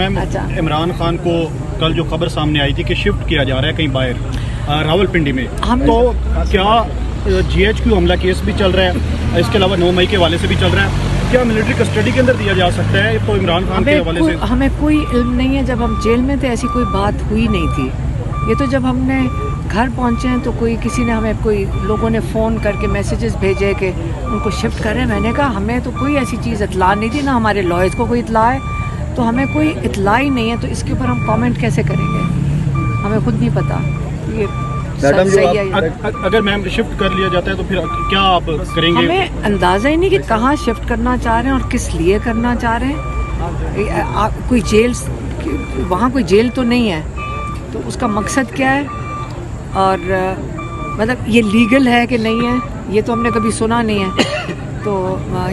Ma'am, अच्छा। इमरान खान को कल जो खबर सामने आई थी कि शिफ्ट किया जा रहा है कहीं बाहर रावलपिंडी में, तो क्या GHQ हमला केस भी चल रहा है, इसके अलावा 9 मई के हवाले से भी चल रहा है, क्या मिलिट्री कस्टडी के अंदर दिया जा सकता है तो इमरान खान के हवाले से? हमें कोई इल्म नहीं है, जब हम जेल में थे ऐसी कोई बात हुई नहीं थी। ये तो जब हमने घर पहुंचे हैं तो कोई किसी ने हमें, कोई लोगों ने फ़ोन करके मैसेजेस भेजे कि उनको शिफ्ट करें। मैंने कहा हमें तो कोई ऐसी चीज़ इतला नहीं थी, ना हमारे लॉयर्स को कोई इतला है, तो हमें कोई इतला ही नहीं है, तो इसके ऊपर हम कमेंट कैसे करेंगे, हमें खुद नहीं पता ये सही है। अगर मैम शिफ्ट कर लिया जाता है तो फिर क्या आप करेंगे? हमें अंदाज़ा ही नहीं कि कहाँ शिफ्ट करना चाह रहे हैं और किस लिए करना चाह रहे हैं। कोई जेल, वहाँ कोई जेल तो नहीं है, तो उसका मकसद क्या है, और मतलब ये लीगल है कि नहीं है, ये तो हमने कभी सुना नहीं है। तो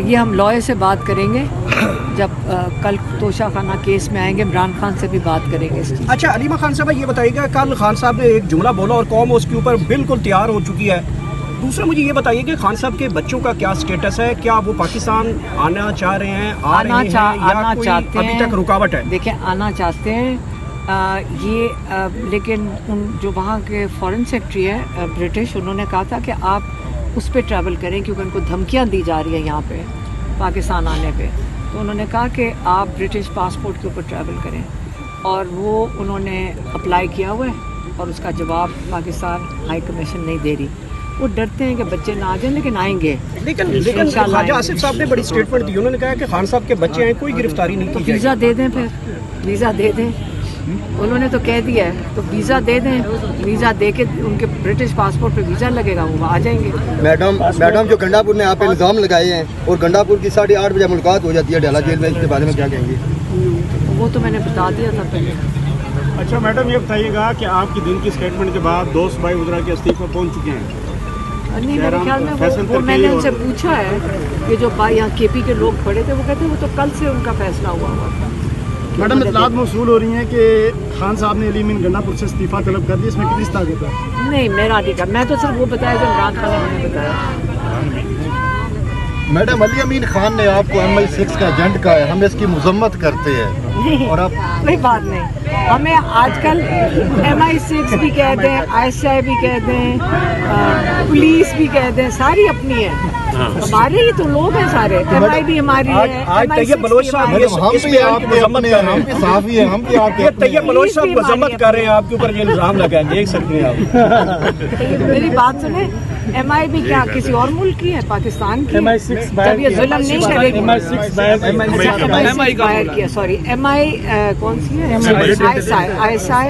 ये हम लॉयर से बात करेंगे जब कल तोशा खाना केस में आएंगे, इमरान खान से भी बात करेंगे इस चीज़। अच्छा, अलीमा खान साहब ये बताइएगा, कल खान साहब ने एक जुमला बोला और कौम उसके ऊपर बिल्कुल तैयार हो चुकी है। दूसरा मुझे ये बताइए कि खान साहब के बच्चों का क्या स्टेटस है, क्या वो पाकिस्तान आना चाह रहे हैं, आना चाहते हैं, अभी तक रुकावट है? देखिए, आना चाहते हैं लेकिन जो वहाँ के फॉरेन सेक्रेटरी है ब्रिटिश, उन्होंने कहा था कि आप उस पर ट्रैवल करें क्योंकि उनको धमकियाँ दी जा रही है यहाँ पे पाकिस्तान आने पे। तो उन्होंने कहा कि आप ब्रिटिश पासपोर्ट के ऊपर ट्रैवल करें, और वो उन्होंने अप्लाई किया हुआ है और उसका जवाब पाकिस्तान हाई कमीशन नहीं दे रही। वो डरते हैं कि बच्चे ना आ जाएं, लेकिन आएंगे। लेकिन ख्वाजा आसिफ साहब ने बड़ी स्टेटमेंट दी, उन्होंने कहा कि खान साहब के बच्चे हैं, कोई गिरफ्तारी नहीं की जाएगी। वीज़ा दे दें, फिर वीज़ा दे दें, उन्होंने तो कह दिया है, तो वीज़ा दे दें, वीज़ा दे के उनके ब्रिटिश पासपोर्ट पे वीज़ा लगेगा, वो आ जाएंगे। मैडम जो गंडापुर ने आप पे इल्ज़ाम लगाए हैं और गंडापुर की 8:30 बजे मुलाकात हो जाती है डाला जेल में, इसके बारे में क्या कहेंगे? वो तो मैंने बता दिया था पहले। अच्छा मैडम, ये बताइएगा कि आपकी दिन की स्टेटमेंट के बाद 2 सूबाई वज़रा के इस्तीफा पहुँच चुके हैं? नहीं, मेरे ख्याल में वो मैंने उनसे पूछा है कि जो यहाँ KP के लोग खड़े थे, वो कहते हैं वो तो कल से उनका फैसला हुआ था। मैडम, इतलात मौसूल हो रही हैं कि खान साहब ने अली अमीन गंडापुर से इस्तीफा तलब कर दिया, इसमें कितनी ताकत है? नहीं, मेरा नहीं, मैं तो सिर्फ वो बताया जो इमरान खान ने हमें बताया। मैडम, अली अमीन खान ने आपको MI6 का एजेंट कहा है, हम इसकी मजम्मत करते हैं और आप कोई बात नहीं, हमें आजकल MI6 भी कह दें, ISI भी कह दें, पुलिस भी कह दें, सारी अपनी है। हमारे ही तो लोग हैं सारे, MI भी हमारी है। आज तैयब बलोच साहब तैयब बलोच साहब मजम्मत कर रहे हैं आपके ऊपर, ये इल्जाम लगा, देख सकते हैं आप। मेरी बात सुने, MI भी क्या किसी और मुल्क की है, पाकिस्तान की? जब ये जुल्म नहीं करेगी। MI किया, सॉरी, MI कौन सी है? ISI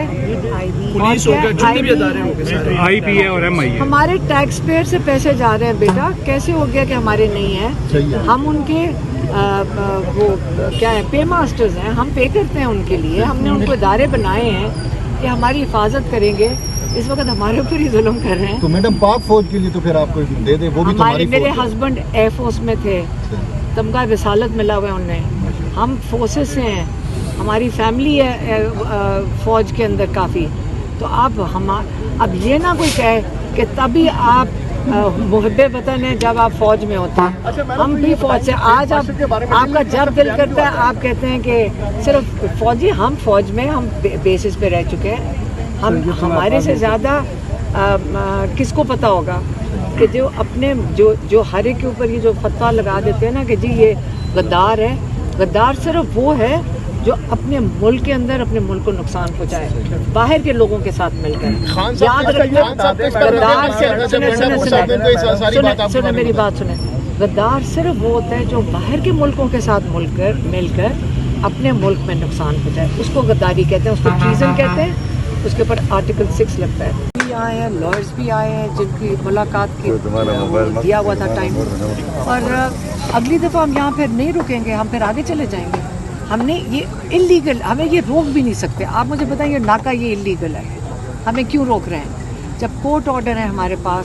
पुलिस हो गया, जितने भी अदारे होंगे, IP है और MI है। हमारे टैक्स पेयर से पैसे जा रहे हैं बेटा, कैसे हो गया कि हमारे नहीं है? हम उनके वो क्या है, पे मास्टर्स हैं, हम पे करते हैं उनके लिए, हमने उनको इदारे बनाए हैं कि हमारी हिफाजत करेंगे। इस वक्त हमारे ऊपर ही जुल्म कर रहे हैं। तो मैडम, पाक फौज के लिए तो फिर आपको दे दे, वो भी हमारे, मेरे हस्बैंड एयर फोर्स में थे, तमगा विसालत मिला हुआ है उन्हें, हम फोर्सेस से हैं, हमारी फैमिली है फौज के अंदर काफ़ी। तो अब ये ना कोई कहे कि तभी आप मुहब्बे वतन है जब आप फौज में होते हैं। हम भी फौज से, आज आपका जब दिल करता है आप कहते हैं कि सिर्फ फौजी, हम फौज में, हम बेसिस पे रह चुके हैं। हम, हमारे से ज़्यादा किसको पता होगा कि जो अपने जो हर एक के ऊपर ये जो फतवा लगा देते हैं ना कि जी ये गद्दार है, गद्दार सिर्फ वो है जो अपने मुल्क के अंदर अपने मुल्क को नुकसान पहुंचाए, बाहर के लोगों के साथ मिलकर। याद रखना, गद्दार सुने मेरी बात सुने, गद्दार सिर्फ वो होता है जो बाहर के मुल्कों के साथ मिलकर अपने मुल्क में नुकसान पहुंचाए, उसको गद्दारी कहते हैं, उसको ट्रीजन कहते हैं, उसके ऊपर आर्टिकल 6 लगता है। भी आए हैं, लॉयर्स भी आए हैं जिनकी मुलाकात की दिया हुआ था टाइम, और अगली दफ़ा हम यहाँ फिर नहीं रुकेंगे, हम फिर आगे चले जाएंगे। हमने ये इल्लीगल, हमें ये रोक भी नहीं सकते। आप मुझे बताइए, नाका ये इल्लीगल है, हमें क्यों रोक रहे हैं? जब कोर्ट ऑर्डर है हमारे पास,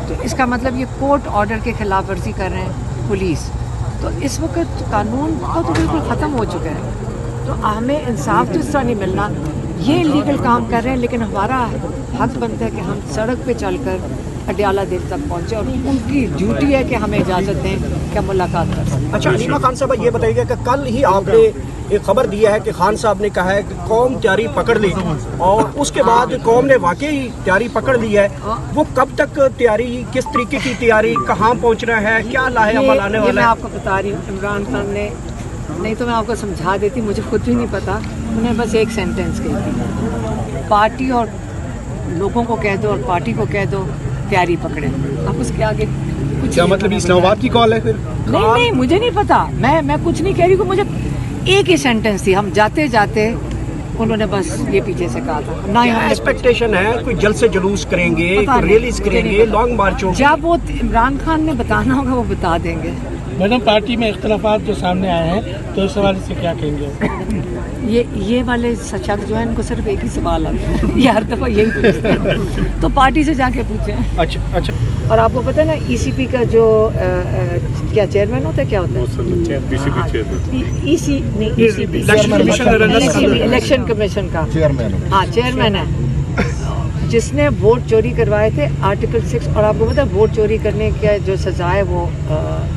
तो इसका मतलब ये कोर्ट ऑर्डर के खिलाफ वर्जी कर रहे हैं पुलिस। तो इस वक्त कानून तो बिल्कुल ख़त्म हो चुका है, तो हमें इंसाफ तो इस तरह नहीं मिलना। ये इल्लीगल काम कर रहे हैं, लेकिन हमारा हक बनता है कि हम सड़क पे चलकर अडियाला दिल तक पहुँचे, और उनकी ड्यूटी है कि हमें इजाज़त दें कि हम मुलाकात कर सकें। अच्छा, अलीमा खान साहब ये बताइएगा कि कल ही आपने एक खबर दिया है कि खान साहब ने कहा है कि कौम तैयारी पकड़ ली, और उसके बाद कौम ने वाकई तैयारी पकड़ ली है। वो कब तक तैयारी, किस तरीके की तैयारी, कहाँ पहुँचना है, क्या लाहे अमल आने मैं वाला है? आपको बता रही हूँ, इमरान खान ने, नहीं तो मैं आपको समझा देती, मुझे खुद भी नहीं पता। उन्हें बस एक सेंटेंस कही थी, पार्टी और लोगों को कह दो और पार्टी को कह दो तैयारी पकड़े। आप उसके आगे कुछ क्या नहीं मतलब बोलना इस्लामाबाद की कॉल है फिर? नहीं, मुझे नहीं पता, मैं कुछ नहीं कह रही हूँ। मुझे एक ही सेंटेंस थी, हम जाते जाते उन्होंने बस ये पीछे से कहा था ना ही क्या हमने एक्सपेक्टेशन है? कोई जल्द से जुलूस करेंगे, पता कोई नहीं, रैलीज मुझे नहीं करेंगे, पता। लॉन्ग मार्च होगी? जब वो इमरान खान ने बताना होगा वो बता देंगे। मैडम, पार्टी में इख्तलाफात जो सामने आए हैं तो इस हवाले से क्या कहेंगे? ये वाले शख्स जो है इनको सिर्फ एक ही सवाल आता है, ये हर दफ़ा यही पूछते हैं, तो पार्टी से जाके पूछें। अच्छा और आपको पता है ना, ईसीपी का जो क्या चेयरमैन होता है, क्या होता है? ईसी नहीं, ईसीपी इलेक्शन कमीशन का चेयरमैन हाँ चेयरमैन है, जिसने वोट चोरी करवाए थे आर्टिकल 6। और आपको पता है वोट चोरी करने का जो सजा है वो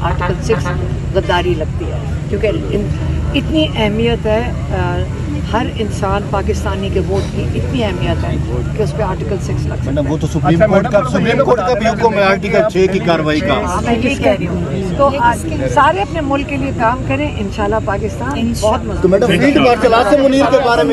आर्टिकल 6 गद्दारी लगती है, क्योंकि इतनी अहमियत है, हर इंसान पाकिस्तानी के वोट की इतनी अहमियत है कि उस पर आर्टिकल 6 लग सकता मैडम है। वो तो सुप्रीम कोर्ट का भी हुक्म है आर्टिकल 6 की कार्रवाई का। हाँ, मैं यही कह रही हूँ। तो आज सारे अपने मुल्क के लिए काम करें, इंशाल्लाह पाकिस्तान बहुत मजबूत तो madam field marshal Asim Munir के बारे में